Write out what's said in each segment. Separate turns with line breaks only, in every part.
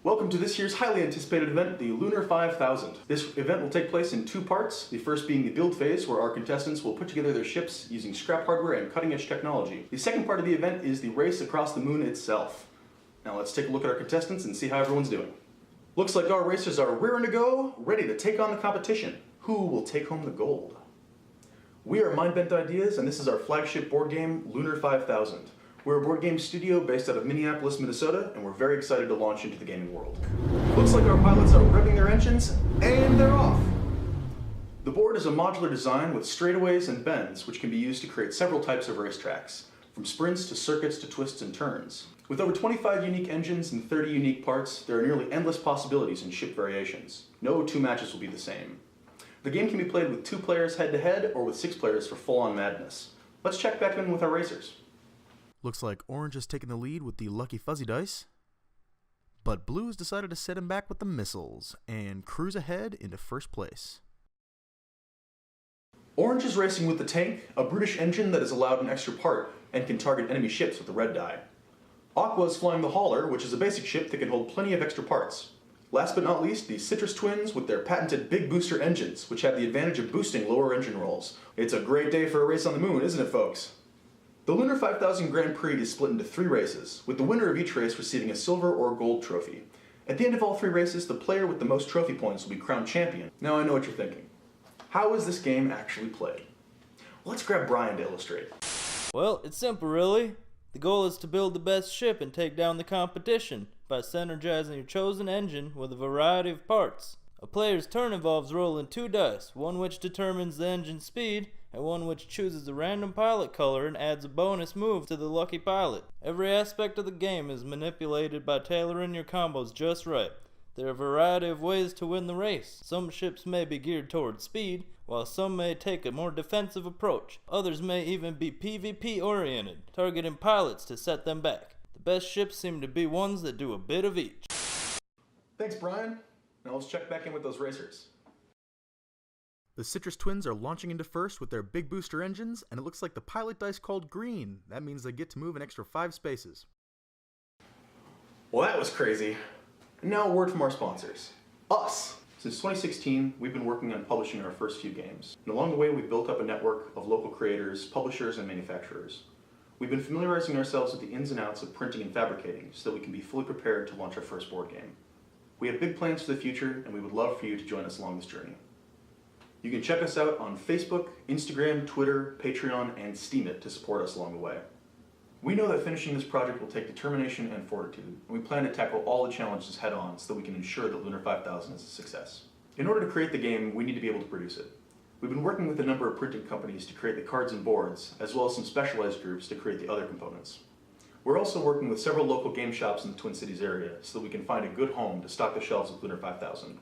Welcome to this year's highly anticipated event, the Lunar 5000. This event will take place in two parts, the first being the build phase, where our contestants will put together their ships using scrap hardware and cutting-edge technology. The second part of the event is the race across the moon itself. Now let's take a look at our contestants and see how everyone's doing. Looks like our racers are rearing to go, ready to take on the competition. Who will take home the gold? We are MindBent Ideas, and this is our flagship board game, Lunar 5000. We're a board game studio based out of Minneapolis, Minnesota, and we're very excited to launch into the gaming world. Looks like our pilots are revving their engines, and they're off! The board is a modular design with straightaways and bends, which can be used to create several types of racetracks, from sprints to circuits to twists and turns. With over 25 unique engines and 30 unique parts, there are nearly endless possibilities in ship variations. No two matches will be the same. The game can be played with 2 players head-to-head or with 6 players for full-on madness. Let's check back in with our racers.
Looks like Orange has taken the lead with the lucky fuzzy dice, but Blue has decided to set him back with the missiles and cruise ahead into first place.
Orange is racing with the tank, a brutish engine that is allowed an extra part and can target enemy ships with the red die. Aqua is flying the Hauler, which is a basic ship that can hold plenty of extra parts. Last but not least, the Citrus Twins with their patented big booster engines, which have the advantage of boosting lower engine rolls. It's a great day for a race on the moon, isn't it, folks? The Lunar 5000 Grand Prix is split into 3 races, with the winner of each race receiving a silver or gold trophy. At the end of all 3 races, the player with the most trophy points will be crowned champion. Now I know what you're thinking. How is this game actually played? Well, let's grab Brian to illustrate.
Well, it's simple really. The goal is to build the best ship and take down the competition by synergizing your chosen engine with a variety of parts. A player's turn involves rolling 2 dice, one which determines the engine's speed, and one which chooses a random pilot color and adds a bonus move to the lucky pilot. Every aspect of the game is manipulated by tailoring your combos just right. There are a variety of ways to win the race. Some ships may be geared towards speed, while some may take a more defensive approach. Others may even be PvP oriented, targeting pilots to set them back. The best ships seem to be ones that do a bit of each.
Thanks, Brian. Now let's check back in with those racers.
The Citrus Twins are launching into first with their big booster engines, and it looks like the pilot dice called green. That means they get to move an extra 5 spaces.
Well, that was crazy. Now a word from our sponsors. Us! Since 2016, we've been working on publishing our first few games. And along the way, we've built up a network of local creators, publishers, and manufacturers. We've been familiarizing ourselves with the ins and outs of printing and fabricating so that we can be fully prepared to launch our first board game. We have big plans for the future, and we would love for you to join us along this journey. You can check us out on Facebook, Instagram, Twitter, Patreon, and Steemit to support us along the way. We know that finishing this project will take determination and fortitude, and we plan to tackle all the challenges head-on so that we can ensure that Lunar 5000 is a success. In order to create the game, we need to be able to produce it. We've been working with a number of printing companies to create the cards and boards, as well as some specialized groups to create the other components. We're also working with several local game shops in the Twin Cities area so that we can find a good home to stock the shelves of Lunar 5000.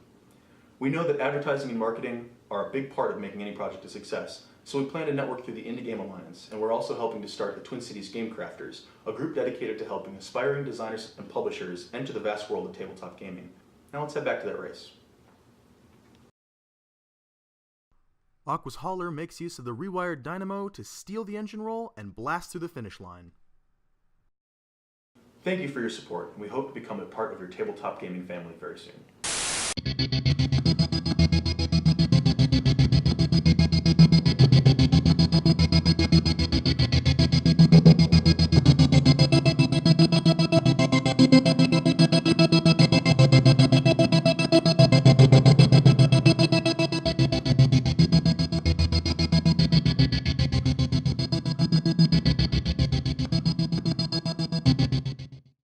We know that advertising and marketing are a big part of making any project a success, so we plan to network through the Indie Game Alliance, and we're also helping to start the Twin Cities Game Crafters, a group dedicated to helping aspiring designers and publishers enter the vast world of tabletop gaming. Now let's head back to that race.
Aqua's Hauler makes use of the rewired dynamo to steal the engine roll and blast through the finish line.
Thank you for your support, and we hope to become a part of your tabletop gaming family very soon.